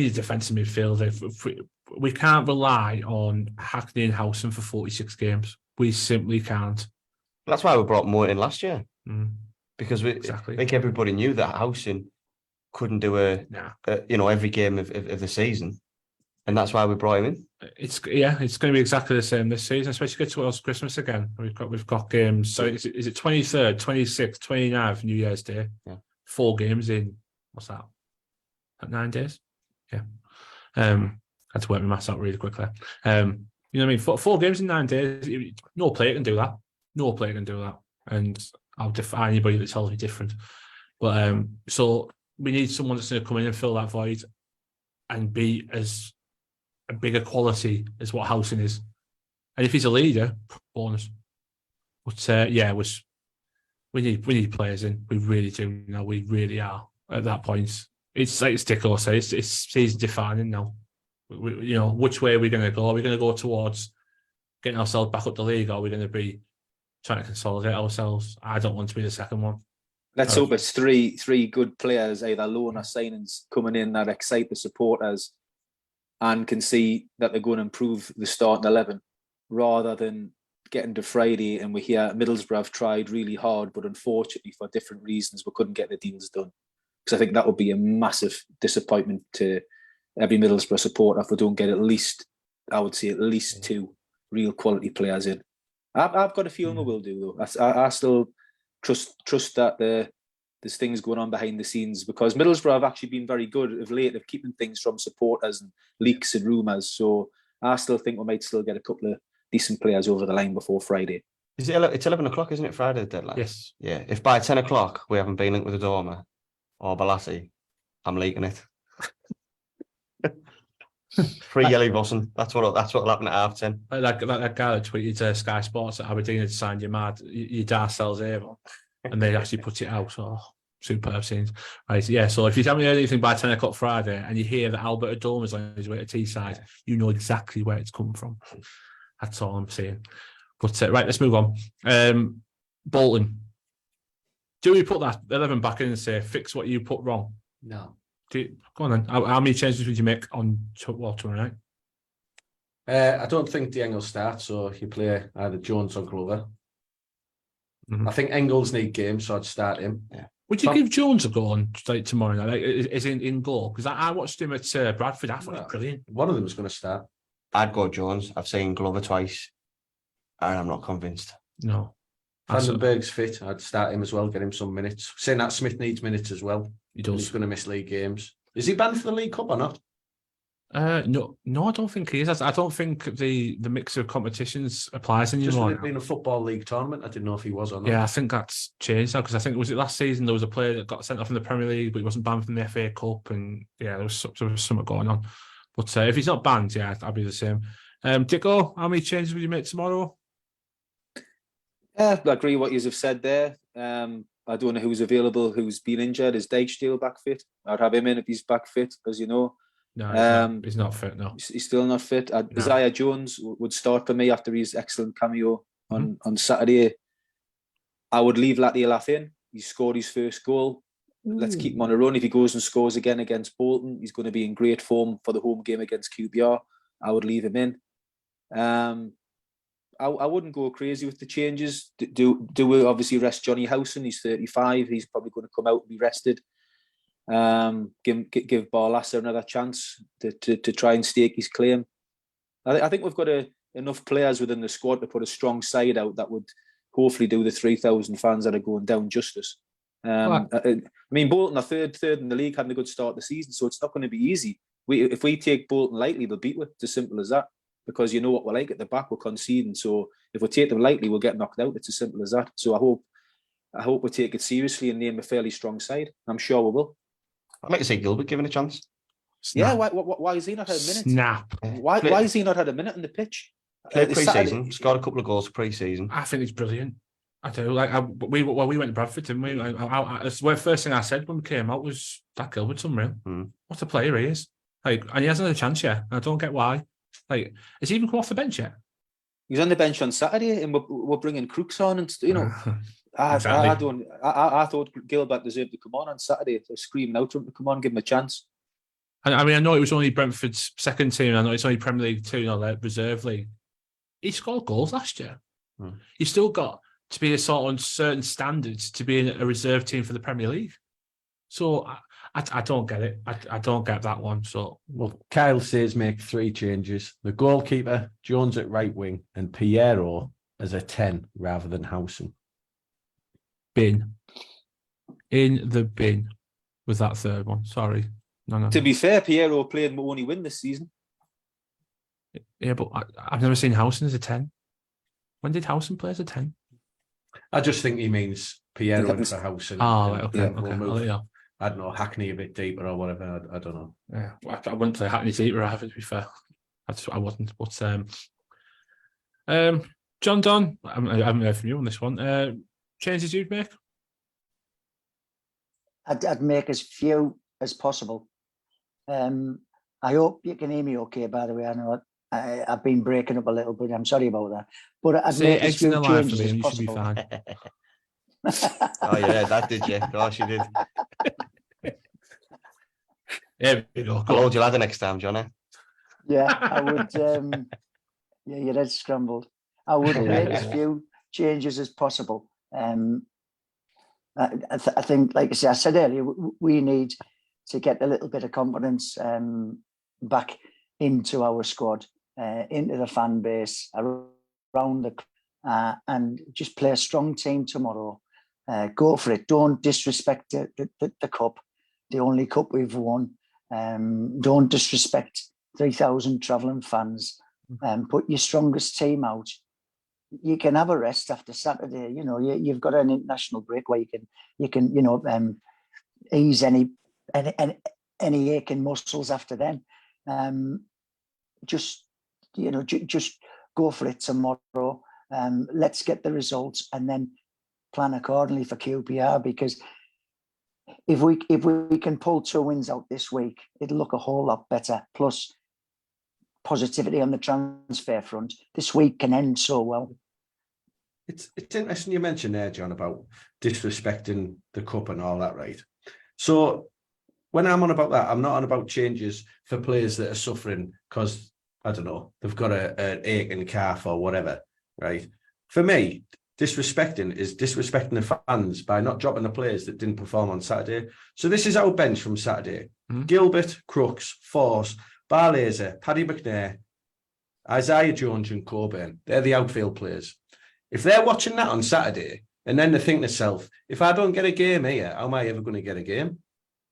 defensive midfielder. We can't rely on Hackney and Howson for 46 games. We simply can't. That's why we brought Moore in last year. Because I exactly. think everybody knew that Howson couldn't do every game of the season, and that's why we brought him in. It's going to be exactly the same this season, especially get towards Christmas again. We've got games. So is it 23rd, 26th, 29th, New Year's Day? Yeah. 4 games in what's that? 9 days? Yeah. Had to work my maths out really quickly. You know what I mean? 4 games in 9 days. No player can do that. No player can do that. And I'll defy anybody that tells me different. But so we need someone that's going to come in and fill that void and be as a bigger quality as what Howson is. And if he's a leader, bonus. But we need players in. We really do now. We really are at that point. It's like Dicko says, it's season defining now. Which way are we going to go? Are we going to go towards getting ourselves back up the league, or are we going to be trying to consolidate ourselves? I don't want to be the second one. Let's hope it's three good players, either loan or signings, coming in that excite the supporters and can see that they're going to improve the starting 11, rather than getting to Friday and we hear Middlesbrough have tried really hard, but unfortunately for different reasons we couldn't get the deals done. Because I think that would be a massive disappointment to every Middlesbrough supporter if we don't get at least 2 real quality players in. I've got a feeling we will do, though. I still trust that there's things going on behind the scenes, because Middlesbrough have actually been very good of late of keeping things from supporters and leaks and rumours. So I still think we might still get a couple of decent players over the line before Friday. It's 11 o'clock, isn't it? Friday, the deadline? Yes. Yeah. If by 10 o'clock we haven't been linked with a Dormer or Balassi, I'm leaking it. Free Yelly Bossen. That's what'll happen at 10:30. Like that guy that tweeted Sky Sports at Aberdeen had signed you mad. Your dad sells Avon. And they actually put it out. Oh, superb scenes. Right, yeah. So if you haven't heard anything by 10 o'clock Friday and you hear that Albert Adom is on his way to Teesside, you know exactly where it's come from. That's all I'm saying. But right, let's move on. Bolton. Do we put that 11 back in and say, fix what you put wrong? No. Go on then. How many changes would you make on tomorrow night? I don't think Dieng will start, so you play either Jones or Glover. Mm-hmm. I think Engels need games, so I'd start him. Yeah. Would you give Jones a go on tomorrow night? Like, is in goal? Because I watched him at Bradford. I thought he was brilliant. One of them is going to start. I'd go Jones. I've seen Glover twice, and I'm not convinced. No. Vandenberg's fit. I'd start him as well, get him some minutes. Saying that Smith needs minutes as well. He does. He's going to miss league games. Is he banned for the League Cup or not? No, I don't think he is. I don't think the mix of competitions applies anymore. Just with it being a football league tournament, I didn't know if he was or not. Yeah, I think that's changed now, because I think was it last season there was a player that got sent off in the Premier League, but he wasn't banned from the FA Cup, and yeah, there was something going on. But if he's not banned, yeah, I'd be the same. Dicko, how many changes would you make tomorrow? I agree with what you have said there. I don't know who's available, who's been injured. Is Dijksteel back fit? I'd have him in if he's back fit, as you know. No, he's not fit, no. He's still not fit. Isaiah Jones would start for me after his excellent cameo on Saturday. I would leave Latiolaf in. He scored his first goal. Let's keep him on a run. If he goes and scores again against Bolton, he's going to be in great form for the home game against QPR. I would leave him in. I wouldn't go crazy with the changes. Do we obviously rest Johnny Howson? He's 35. He's probably going to come out and be rested. Give Barlasser another chance to try and stake his claim. I think we've got enough players within the squad to put a strong side out that would hopefully do the 3,000 fans that are going down justice. I mean, Bolton are third in the league, having a good start of the season, so it's not going to be easy. If we take Bolton lightly, they'll beat us. It's as simple as that. Because you know what we're like at the back, we're conceding. So if we take them lightly, we'll get knocked out. It's as simple as that. So I hope we take it seriously and name a fairly strong side. I'm sure we will. I'd like to see Gilbert given a chance. Snap. Yeah, why has he not had a minute? Snap. Why has he not had a minute on the pitch? Played pre-season, scored a couple of goals pre-season. I think he's brilliant. I do. We went to Bradford, didn't we? The first thing I said when we came out was that Gilbert's unreal. What a player he is. And he hasn't had a chance yet. I don't get why. Has he even come off the bench yet? He's on the bench on Saturday, and we're bringing Crooks on, and Exactly. I thought Gilbert deserved to come on Saturday. They're screaming out for him to come on, give him a chance. And I mean, I know it was only Brentford's second team. I know it's only Premier League 2, Reserve League. He scored goals last year. You've still got to be a sort of certain standards to be in a reserve team for the Premier League. So I don't get it. I don't get that one. So Well, Kyle says make 3 changes. The goalkeeper, Jones at right wing, and Piero as a 10 rather than Howson. bin. In the bin with that third one. Sorry. No. To be fair, Piero played only win this season. Yeah, but I've never seen Howson as a 10. When did Howson play as a 10? I just think he means Piero in for Howson. Oh, right, okay. yeah, Okay. we'll I'll move, let you know. I don't know, Hackney a bit deeper or whatever. I don't know. Yeah, I wouldn't play Hackney either, to be fair. I wasn't. But John Don, I haven't heard from you on this one. Changes you'd make? I'd make as few as possible. I hope you can hear me okay, by the way. I know I've been breaking up a little bit. I'm sorry about that. But I'd Say make as eggs in few the line for changes me as and you should be possible. fine. Oh, yeah, that did you? Of course you did. Yeah, we go. I'll hold your ladder next time, Johnny. Yeah, I would. Yeah, your head's scrambled. I would make as few changes as possible. I think, like I said earlier, we need to get a little bit of confidence back into our squad, into the fan base, around the, and just play a strong team tomorrow. Go for it. Don't disrespect the cup, the only cup we've won. Don't disrespect 3,000 travelling fans. Put your strongest team out. You can have a rest after Saturday. You know, you've got an international break where you can ease any aching muscles after then. Just go for it tomorrow. Let's get the results and then plan accordingly for QPR, because if we can pull 2 wins out this week, it'll look a whole lot better. Plus positivity on the transfer front. This week can end so well. It's interesting you mentioned there, John, about disrespecting the cup and all that, right? So when I'm on about that, I'm not on about changes for players that are suffering because, I don't know, they've got an ache in the calf or whatever, right? For me, disrespecting is disrespecting the fans by not dropping the players that didn't perform on Saturday. So this is our bench from Saturday. Gilbert, Crooks, Force, Barlaser, Paddy McNair, Isaiah Jones and Coburn. They're the outfield players. If they're watching that on Saturday and then they think to themselves, if I don't get a game here, how am I ever going to get a game?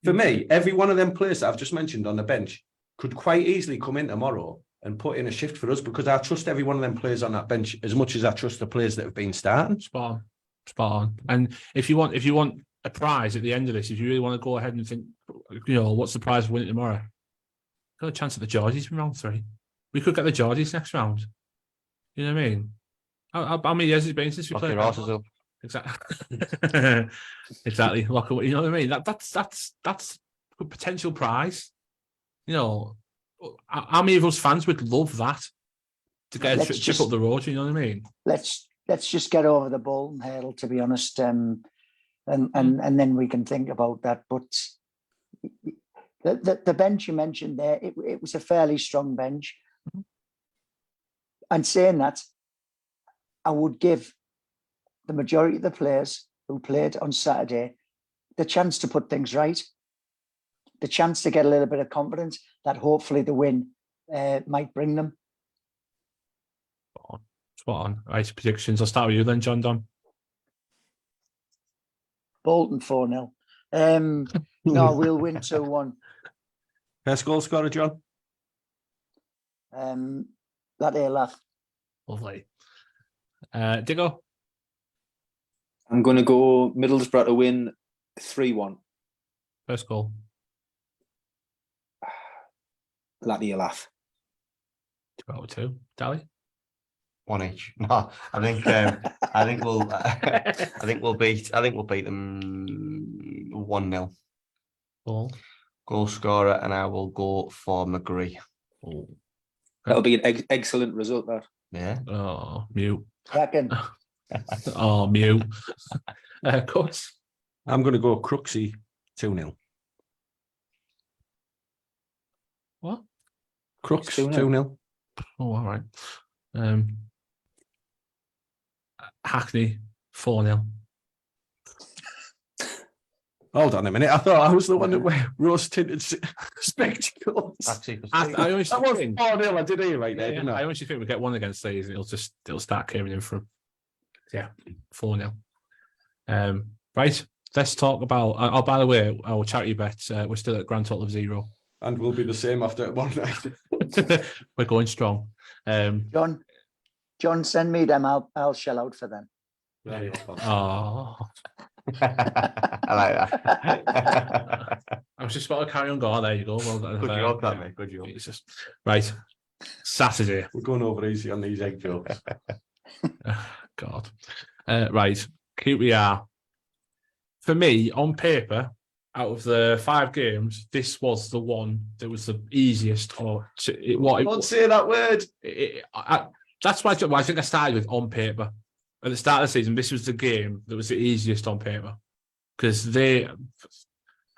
For me, every one of them players that I've just mentioned on the bench could quite easily come in tomorrow and put in a shift for us, because I trust every one of them players on that bench as much as I trust the players that have been starting. Spot on. And if you want a prize at the end of this, if you really want to go ahead and think, what's the prize for winning tomorrow? Got a chance at the Geordies from round 3. We could get the Geordies next round. You know what I mean? How many years has it been since we Lock played? your horses up. Exactly. Exactly. Lock away. You know what I mean? That's a potential prize. How many of us fans would love that to get a trip up the road? You know what I mean? Let's just get over the Bolton hurdle, to be honest, and then we can think about that. But the bench you mentioned there, it was a fairly strong bench. And saying that, I would give the majority of the players who played on Saturday the chance to put things right, the chance to get a little bit of confidence that hopefully the win might bring them. Spot on. Right, predictions. I'll start with you then, John Don. Bolton 4-0. No, we'll win 2-1. First goal scorer, John? That laugh. Lovely. Diggo? I'm going to go Middlesbrough to win 3-1. First goal. Laddie, you laugh. 2-2. Dally? 1 each. No, I think we'll beat them 1-0. Goal scorer, and I will go for McGree. Oh. That'll be an excellent result, that. Yeah. Oh, mute. Second. Oh, mute. Coach? I'm going to go Crooksy 2-0. What? Crooks 2-0. 2-0. Oh, all right. Hackney 4-0. Hold on a minute. I thought I was the one that wear rose-tinted spectacles. Actually, I honestly That was think, 4-0. I did hear right there, yeah, didn't I I? honestly think we get one against these. It'll start coming in from 4-0. Right. Let's talk about. Oh, by the way, our charity bets. We're still at a grand total of 0. And we'll be the same after one night. We're going strong. John, send me them. I'll shell out for them. Oh, I like that. I was just about to carry on going. There you go. Well done. Good job, that mate. Good job. Jesus. Right. Saturday. We're going over easy on these egg jokes. God. Right. QPR. For me, on paper, out of the 5 games, this was the one that was the easiest. Don't say that word. That's why I think I started with on paper. At the start of the season, this was the game that was the easiest on paper. Because I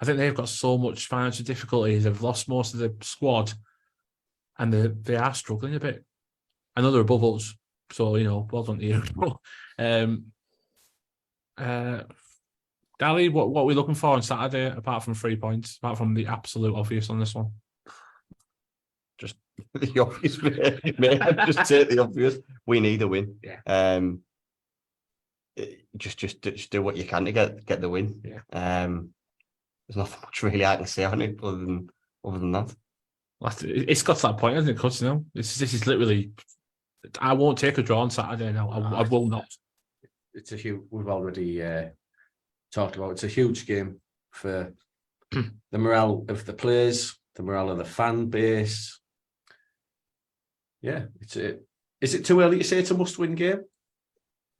think they've got so much financial difficulties. They've lost most of the squad. And they are struggling a bit. I know they're above us. So, well done to you. Dally, what are we looking for on Saturday, apart from 3 points, apart from the absolute obvious on this one? Just the obvious, mate. Just take the obvious. We need a win. Yeah. Just do what you can to get the win. Yeah. There's nothing much really I can say on it other than that. It's got to that point, hasn't it, Cuz? This is literally. I won't take a draw on Saturday now. I will not. It's a huge. We've already talked about. It's a huge game for the morale of the players, the morale of the fan base. Yeah, is it too early to say it's a must-win game?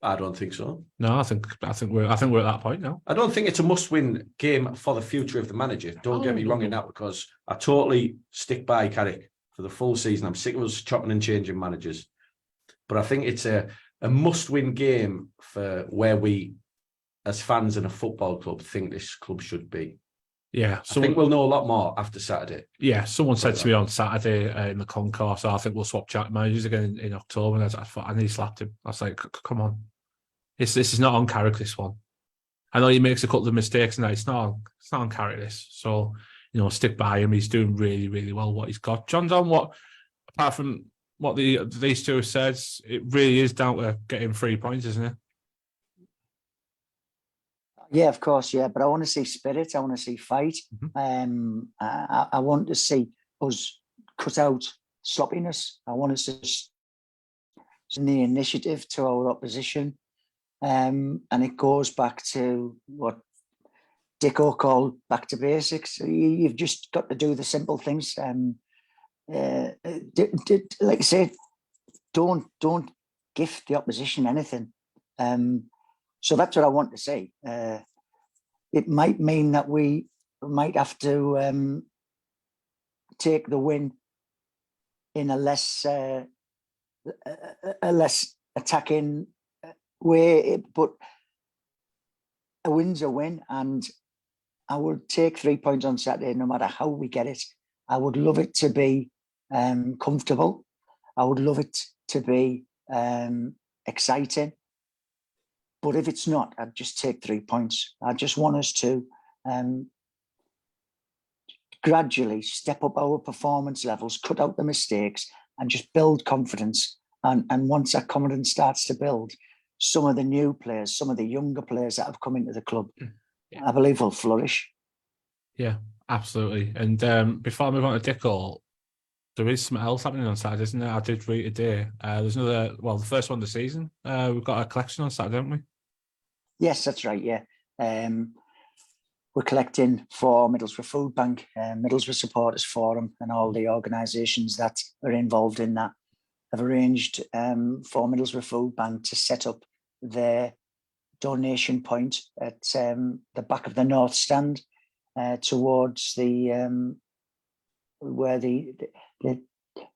I don't think so. No, I think we're at that point now. I don't think it's a must-win game for the future of the manager. Don't get me wrong in that, because I totally stick by Carrick for the full season. I'm sick of us chopping and changing managers, but I think it's a must-win game for where we, as fans in a football club, think this club should be. Yeah, I think we'll know a lot more after Saturday. Yeah, someone said to me on Saturday in the concourse, I think we'll swap chat managers again in October. And I thought, I nearly slapped him. I was like, come on. This is not on Carrick, this one. I know he makes a couple of mistakes now. It's not on Carrick, this. So, stick by him. He's doing really, really well what he's got. John Don, apart from what these two have said, it really is down to getting 3 points, isn't it? Yeah, of course, yeah. But I want to see spirit. I want to see fight. Mm-hmm. I want to see us cut out sloppiness. I want us to send the initiative to our opposition. And it goes back to what Dicko called back to basics. You've just got to do the simple things. Like I said, don't gift the opposition anything. So that's what I want to see. It might mean that we might have to take the win in a less attacking way, but a win's a win, and I will take 3 points on Saturday no matter how we get it. I would love it to be comfortable. I would love it to be exciting. But if it's not, I'd just take 3 points. I just want us to gradually step up our performance levels, cut out the mistakes, and just build confidence. And once that confidence starts to build, some of the new players, some of the younger players that have come into the club, I believe will flourish. Yeah, absolutely. And before I move on to Dicko, there is something else happening on Saturday, isn't there? I did read today. There's another, the first one of the season. We've got a collection on Saturday, haven't we? Yes, that's right, yeah. We're collecting for Middlesbrough Food Bank, Middlesbrough Supporters Forum, and all the organisations that are involved in that have arranged for Middlesbrough Food Bank to set up their donation point at the back of the North Stand towards the where the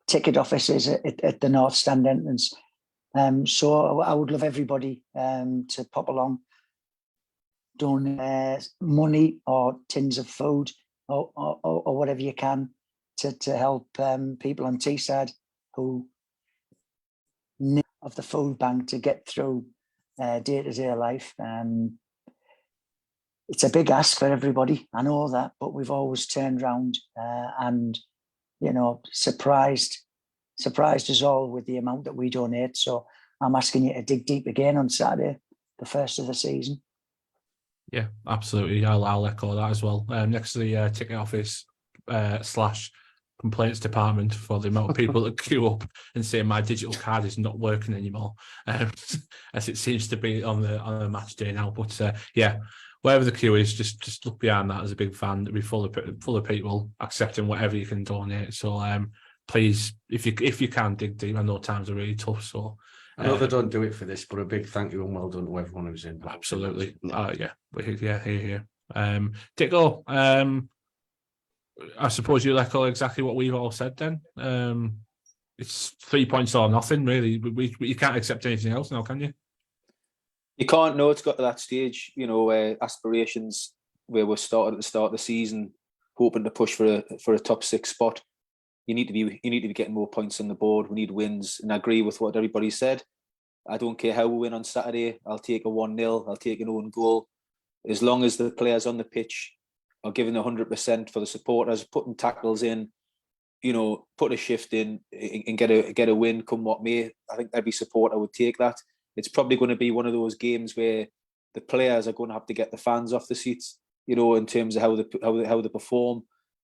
ticket office is at the North Stand entrance. So I would love everybody to pop along, donate money or tins of food or whatever you can to help people on Teesside who need of the food bank to get through day-to-day life. it's a big ask for everybody. I know that, but we've always turned around and, you know, surprised us all with the amount that we donate. So I'm asking you to dig deep again on Saturday, the first of the season. Yeah, absolutely. I'll echo that as well. Next to the ticket office / complaints department for the amount of people that queue up and say my digital card is not working anymore, as it seems to be on the match day now. But yeah, wherever the queue is, just look behind that as a big fan. To be full of people accepting whatever you can donate. So please, if you can dig deep, I know times are really tough. So I know they don't do it for this, but a big thank you and well done to everyone who's in. Absolutely. Yeah, here. Dicko, I suppose you'll echo exactly what we've all said then. It's 3 points or nothing, really. You can't accept anything else now, can you? You can't know. It's got to that stage, you know, aspirations where we're started at the start of the season, hoping to push for a top 6 spot. You need to be getting more points on the board. We need wins, and I agree with what everybody said. I don't care how we win on Saturday. I'll take a 1-0. I'll take an own goal, as long as the players on the pitch are giving 100% for the supporters, putting tackles in, you know, put a shift in and get a win come what may. I think every supporter would take that. It's probably going to be one of those games where the players are going to have to get the fans off the seats, you know, in terms of how they perform.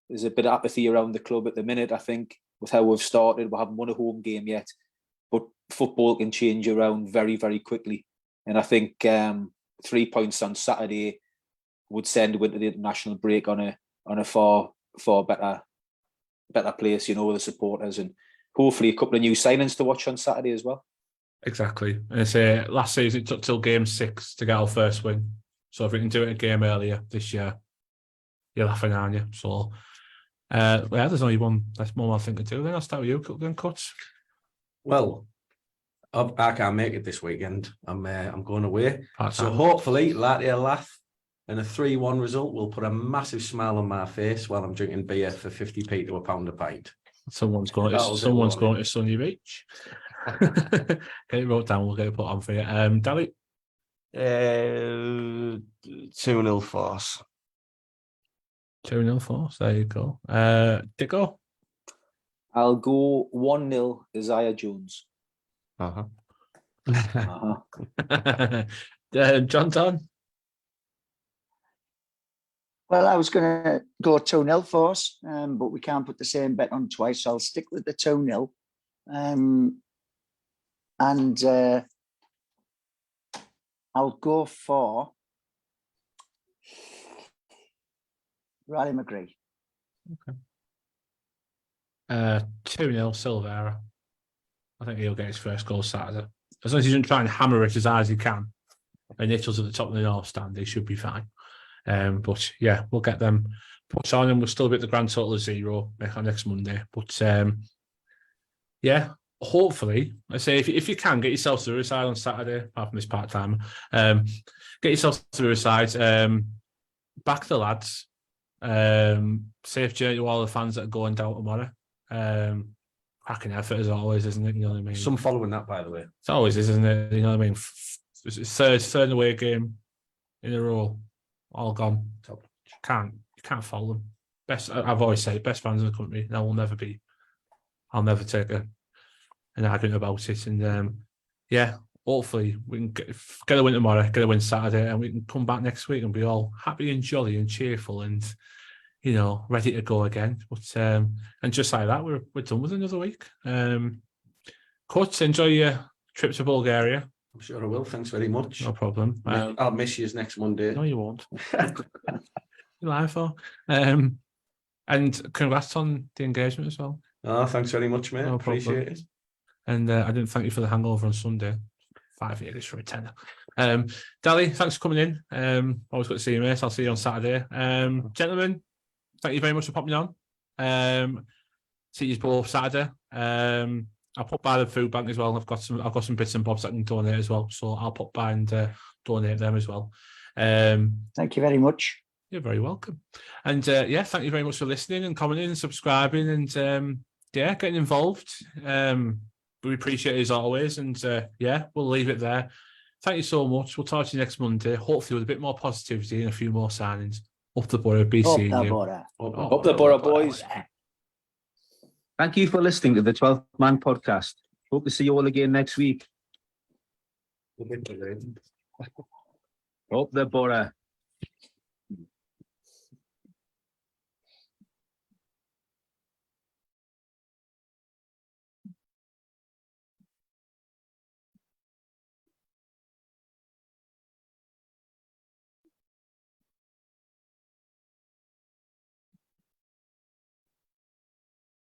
There's a bit of apathy around the club at the minute, I think, with how we've started. We haven't won a home game yet, but football can change around very, very quickly. And I think 3 points on Saturday would send into the international break on a far better place, you know, with the supporters, and hopefully a couple of new signings to watch on Saturday as well. Exactly. And I say last season it took till game 6 to get our first win. So if we can do it a game earlier this year, you're laughing, aren't you? So yeah, there's only one more thing to do. Then I'll start with you, then, Cuts. Well, I can't make it this weekend. I'm going away. Part-time. So hopefully, laugh, and a 3-1 result will put a massive smile on my face while I'm drinking beer for 50p to £1 a pint. Someone's going to Sunny Beach. Get it wrote down. We'll get it put on for you. Dally? 2-0 Force. 2-0 Force. There you go. Dicko? I'll go 1-0 Isaiah Jones. John Don? Well, I was going to go 2-0 for us, but we can't put the same bet on twice, so I'll stick with the 2-0. And I'll go for Riley McGree. Okay. 2-0 Silvera. I think he'll get his first goal Saturday. As long as he doesn't try and hammer it as hard as he can, and Mitchell's at the top of the North Stand, they should be fine. But yeah, we'll get them put on, and we'll still be at the grand total of 0 next Monday. But yeah, hopefully, I say if you can get yourself to Riverside on Saturday, apart from this part time, get yourself to Riverside, back the lads. Safe journey to all the fans that are going down tomorrow. Cracking effort as always, isn't it? You know what I mean? Some following that, by the way. It's always is, isn't it? You know what I mean? Third away game in a row, all gone. You can't follow them. Best, I've always said, best fans in the country. There will never be. I'll never take an argument about it. And yeah, hopefully we can get a win tomorrow, get a win Saturday, and we can come back next week and be all happy and jolly and cheerful and, you know, ready to go again. But and just like that, we're done with another week. Coach, enjoy your trip to Bulgaria. I'm sure I will. Thanks very much. No problem. I'll miss you next Monday. No, you won't. You're lying for. And congrats on the engagement as well. Oh, thanks very much, mate. No Appreciate it. And I didn't thank you for the hangover on Sunday. €5 for a tenner. Dally, thanks for coming in. Always good to see you, mate. I'll see you on Saturday. Gentlemen, thank you very much for popping on. See you both Saturday. I'll pop by the food bank as well. I've got some bits and bobs that I can donate as well. So I'll pop by and donate them as well. Thank you very much. You're very welcome. And yeah, thank you very much for listening and commenting and subscribing and yeah, getting involved. We appreciate it as always. And yeah, we'll leave it there. Thank you so much. We'll talk to you next Monday. Hopefully with a bit more positivity and a few more signings. Up the Borough, be Up seeing the you. Borough. Up the Borough, boys. Thank you for listening to the 12th Man podcast. Hope to see you all again next week. Up the Borough.